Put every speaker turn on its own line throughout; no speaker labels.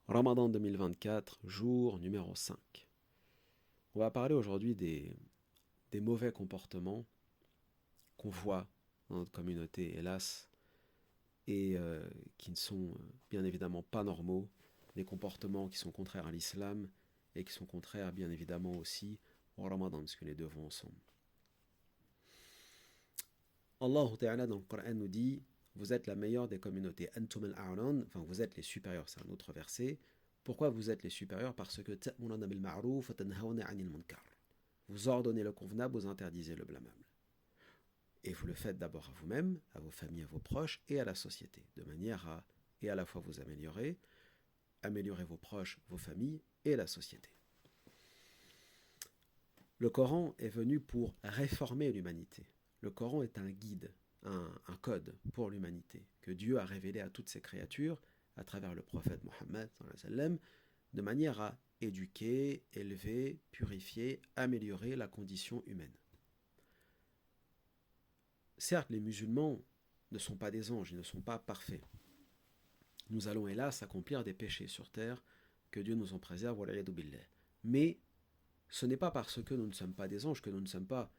Ramadan 2024, jour numéro 5. On va parler aujourd'hui des mauvais comportements qu'on voit dans notre communauté, hélas, et qui ne sont bien évidemment pas normaux, des comportements qui sont contraires à l'islam et qui sont contraires bien évidemment aussi au Ramadan, parce que les deux vont ensemble. Allah Ta'ala dans le Coran nous dit: vous êtes la meilleure des communautés. Antum al-a'lan, enfin vous êtes les supérieurs, c'est un autre verset. Pourquoi vous êtes les supérieurs? Parce que ta'muruna bil ma'ruf wa tanhauna 'anil munkar. Vous ordonnez le convenable, vous interdisez le blâmable. Et vous le faites d'abord à vous-même, à vos familles, à vos proches et à la société, de manière à et à la fois vous améliorer vos proches, vos familles et la société. Le Coran est venu pour réformer l'humanité. Le Coran est un guide, un code pour l'humanité, que Dieu a révélé à toutes ses créatures, à travers le prophète Mohammed, de manière à éduquer, élever, purifier, améliorer la condition humaine. Certes, les musulmans ne sont pas des anges, ils ne sont pas parfaits. Nous allons hélas accomplir des péchés sur terre, que Dieu nous en préserve, mais ce n'est pas parce que nous ne sommes pas des anges que nous ne sommes pas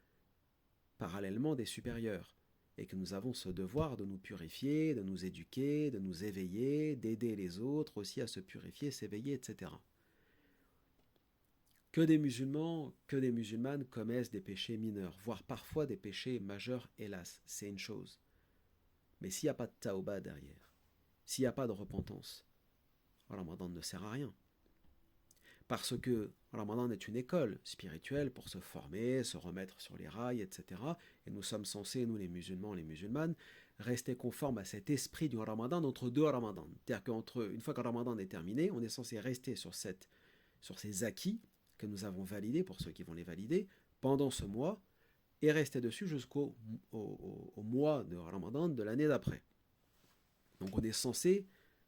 parallèlement des supérieurs, et que nous avons ce devoir de nous purifier, de nous éduquer, de nous éveiller, d'aider les autres aussi à se purifier, s'éveiller, etc. Que des musulmans, que des musulmanes commettent des péchés mineurs, voire parfois des péchés majeurs, hélas, c'est une chose. Mais s'il n'y a pas de tauba derrière, s'il n'y a pas de repentance, Ramadan ne sert à rien. Parce que Ramadan est une école spirituelle pour se former, se remettre sur les rails, etc. Et nous sommes censés, nous les musulmans, les musulmanes, rester conformes à cet esprit du Ramadan entre deux Ramadans. C'est-à-dire qu'une fois que le Ramadan est terminé, on est censé rester sur ces acquis que nous avons validés, pour ceux qui vont les valider, pendant ce mois, et rester dessus jusqu'au au mois de Ramadan de l'année d'après. Donc on est censé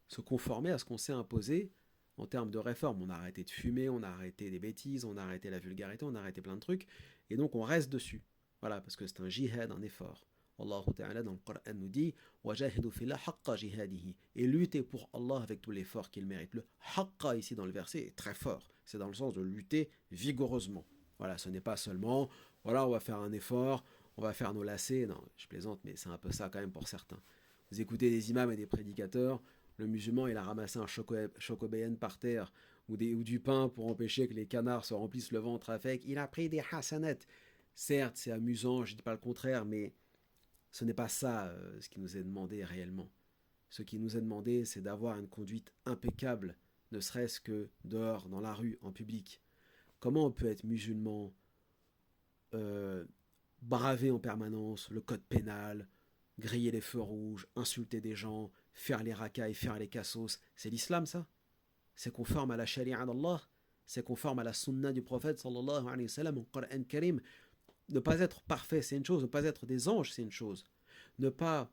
se conformer à ce qu'on s'est imposé en termes de réforme. On a arrêté de fumer, on a arrêté des bêtises, on a arrêté la vulgarité, on a arrêté plein de trucs, et donc on reste dessus. Voilà, parce que c'est un jihad, un effort. Allah Ta'ala dans le Coran nous dit: وَجَاهِدُوا فِي اللَّهِ حَقَّ جِهَادِهِ, et lutter pour Allah avec tout l'effort qu'il mérite. Le haqqa ici dans le verset est très fort, c'est dans le sens de lutter vigoureusement. Voilà, ce n'est pas seulement, voilà, on va faire un effort, on va faire nos lacets. Non, je plaisante, mais c'est un peu ça quand même pour certains. Vous écoutez des imams et des prédicateurs, le musulman il a ramassé un chocobayen par terre ou du pain pour empêcher que les canards se remplissent le ventre avec, il a pris des hasanat. Certes, c'est amusant, je ne dis pas le contraire, mais ce n'est pas ça ce qui nous est demandé réellement. Ce qui nous est demandé, c'est d'avoir une conduite impeccable, ne serait-ce que dehors, dans la rue, en public. Comment on peut être musulman, braver en permanence le code pénal, griller les feux rouges, insulter des gens, faire les racailles, faire les cassos? C'est l'islam, ça? C'est conforme à la sharia d'Allah? C'est conforme à la sunna du prophète sallallahu alayhi wa sallam au Coran Karim? Ne pas être parfait, c'est une chose. Ne pas être des anges, c'est une chose. Ne pas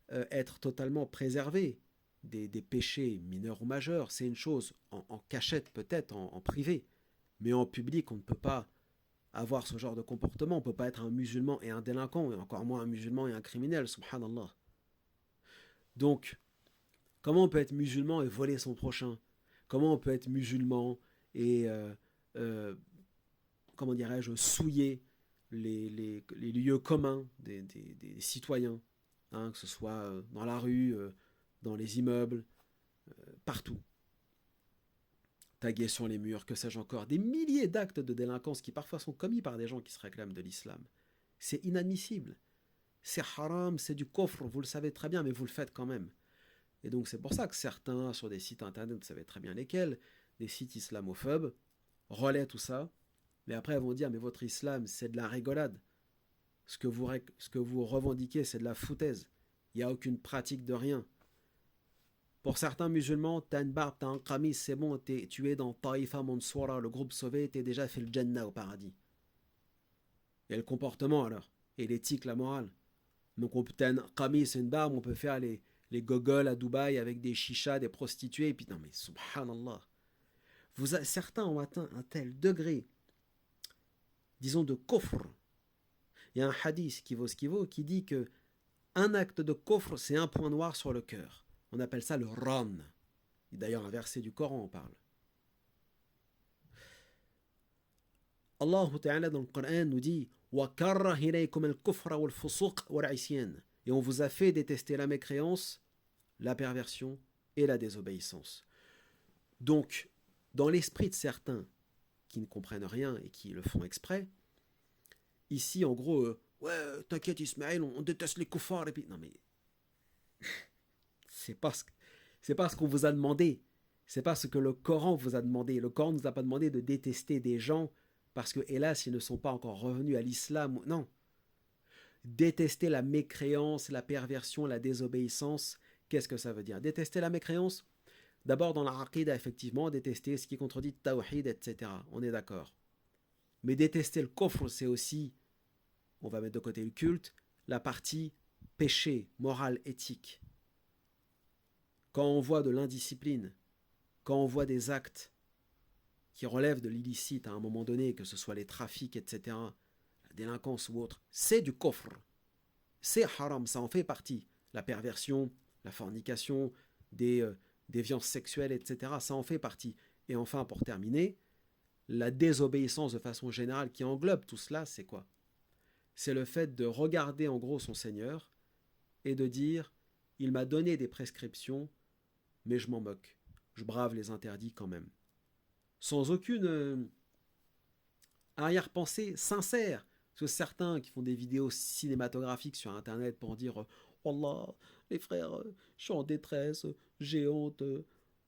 être totalement préservé des péchés mineurs ou majeurs, c'est une chose. En cachette peut-être, en privé. Mais en public, on ne peut pas avoir ce genre de comportement. On ne peut pas être un musulman et un délinquant, et encore moins un musulman et un criminel, subhanallah. Donc, comment on peut être musulman et voler son prochain? Comment on peut être musulman et, comment dirais-je, souiller les lieux communs des citoyens, hein, que ce soit dans la rue, dans les immeubles, partout. Taguer sur les murs, que sais-je encore, des milliers d'actes de délinquance qui parfois sont commis par des gens qui se réclament de l'islam. C'est inadmissible. C'est haram, c'est du kofr, vous le savez très bien, mais vous le faites quand même. Et donc c'est pour ça que certains, sur des sites internet, vous savez très bien lesquels, des sites islamophobes, relaient tout ça, mais après elles vont dire: mais votre islam, c'est de la rigolade. Ce que vous revendiquez, c'est de la foutaise. Il n'y a aucune pratique de rien. Pour certains musulmans, t'as une barbe, t'as un qamis, c'est bon, tu es dans Taïfa Mansoura, le groupe sauvé, t'es déjà fait le Jannah au paradis. Et le comportement alors, et l'éthique, la morale. Donc on peut un qamis, c'est une barbe, on peut faire les gogoles à Dubaï avec des chichas, des prostituées, et puis non mais subhanallah. Certains ont atteint un tel degré, disons, de kofr. Il y a un hadith qui vaut ce qui vaut, qui dit que un acte de kofr, c'est un point noir sur le cœur. On appelle ça le ran. Et d'ailleurs, un verset du Coran en parle. Allah Ta'ala dans le Coran nous dit وَكَرَّهَ إِلَيْكُمُ الْكُفْرَ وَالْفُسُوقَ وَالْعِصْيَانَ. Et on vous a fait détester la mécréance, la perversion et la désobéissance. Donc, dans l'esprit de certains qui ne comprennent rien et qui le font exprès, ici, en gros, ouais, t'inquiète Ismaël, on déteste les kuffars. Et puis, non mais, c'est pas ce qu'on vous a demandé. C'est pas ce que le Coran vous a demandé. Le Coran ne nous a pas demandé de détester des gens parce que, hélas, ils ne sont pas encore revenus à l'islam. Non. Détester la mécréance, la perversion, la désobéissance, qu'est-ce que ça veut dire? Détester la mécréance? D'abord, dans la aqida, effectivement, détester ce qui contredit tawhid, etc. On est d'accord. Mais détester le kufr, c'est aussi, on va mettre de côté le culte, la partie péché, morale, éthique. Quand on voit de l'indiscipline, quand on voit des actes qui relèvent de l'illicite à un moment donné, que ce soit les trafics, etc., la délinquance ou autre, c'est du kufr. C'est haram, ça en fait partie. La perversion, la fornication, des déviances sexuelles, etc., ça en fait partie. Et enfin, pour terminer, la désobéissance de façon générale qui englobe tout cela, c'est quoi? C'est le fait de regarder en gros son Seigneur et de dire « Il m'a donné des prescriptions, mais je m'en moque. Je brave les interdits quand même. » Sans aucune arrière-pensée sincère. Parce que certains qui font des vidéos cinématographiques sur Internet pour dire « Wallah, les frères, je suis en détresse, j'ai honte,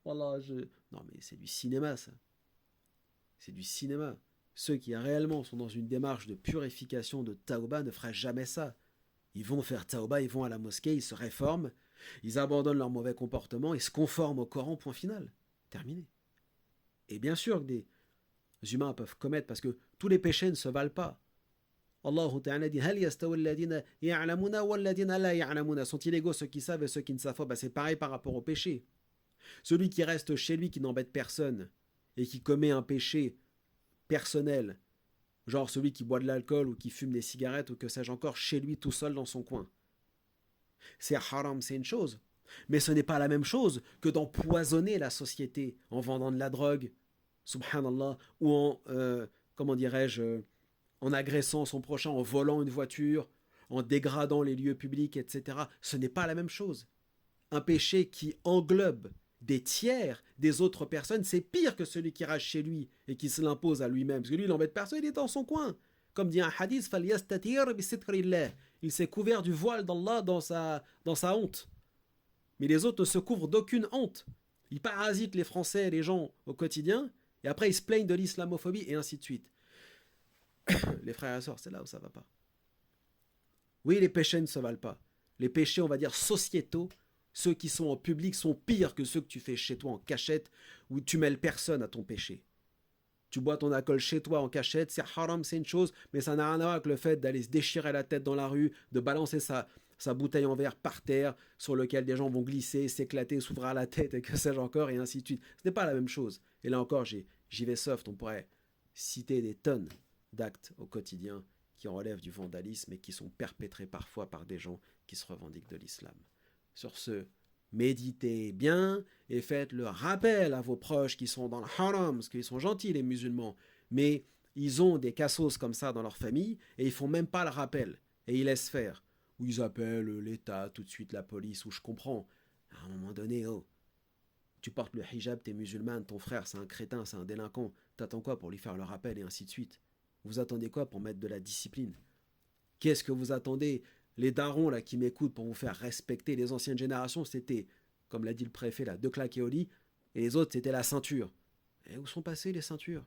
voilà, je... » Non mais c'est du cinéma ça. C'est du cinéma. Ceux qui réellement sont dans une démarche de purification, de taouba, ne feraient jamais ça. Ils vont faire taouba, ils vont à la mosquée, ils se réforment, ils abandonnent leur mauvais comportement, ils se conforment au Coran, point final. Terminé. Et bien sûr que des humains peuvent commettre, parce que tous les péchés ne se valent pas. Allah Ta'ala dit sont-ils égaux ceux qui savent et ceux qui ne savent pas? C'est pareil par rapport au péché. Celui qui reste chez lui, qui n'embête personne, et qui commet un péché personnel, genre celui qui boit de l'alcool ou qui fume des cigarettes ou que sais-je encore, chez lui tout seul dans son coin. C'est haram, c'est une chose. Mais ce n'est pas la même chose que d'empoisonner la société en vendant de la drogue, subhanallah, ou en, comment dirais-je, en agressant son prochain, en volant une voiture, en dégradant les lieux publics, etc. Ce n'est pas la même chose. Un péché qui englobe des tiers des autres personnes, c'est pire que celui qui rage chez lui et qui se l'impose à lui-même. Parce que lui, il n'embête personne, il est dans son coin. Comme dit un hadith, il s'est couvert du voile d'Allah dans sa honte. Mais les autres ne se couvrent d'aucune honte. Ils parasitent les Français et les gens au quotidien, et après ils se plaignent de l'islamophobie, et ainsi de suite. Les frères et sœurs, c'est là où ça ne va pas. Oui, les péchés ne se valent pas. Les péchés, on va dire, sociétaux, ceux qui sont en public sont pires que ceux que tu fais chez toi en cachette, où tu mêles personne à ton péché. Tu bois ton alcool chez toi en cachette, c'est haram, c'est une chose, mais ça n'a rien à voir avec le fait d'aller se déchirer la tête dans la rue, de balancer sa bouteille en verre par terre, sur lequel des gens vont glisser, s'éclater, s'ouvrir la tête, et que sais-je encore, et ainsi de suite. Ce n'est pas la même chose. Et là encore, j'y vais soft, on pourrait citer des tonnes d'actes au quotidien qui relèvent du vandalisme et qui sont perpétrés parfois par des gens qui se revendiquent de l'islam. Sur ce, méditez bien et faites le rappel à vos proches qui sont dans le haram, parce qu'ils sont gentils les musulmans, mais ils ont des cassos comme ça dans leur famille et ils font même pas le rappel et ils laissent faire. Ou ils appellent l'État, tout de suite la police, ou je comprends. À un moment donné, oh, tu portes le hijab, t'es musulmane, ton frère c'est un crétin, c'est un délinquant, t'attends quoi pour lui faire le rappel et ainsi de suite? Vous attendez quoi pour mettre de la discipline? Qu'est-ce que vous attendez? Les darons là qui m'écoutent pour vous faire respecter les anciennes générations, c'était, comme l'a dit le préfet là, 2 claques et au lit, et les autres c'était la ceinture. Et où sont passées les ceintures?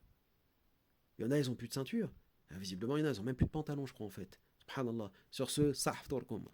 Il y en a, ils ont plus de ceinture. Visiblement, il y en a, ils ont même plus de pantalon, je crois en fait. Subhanallah. Sur ce, sahftourkum.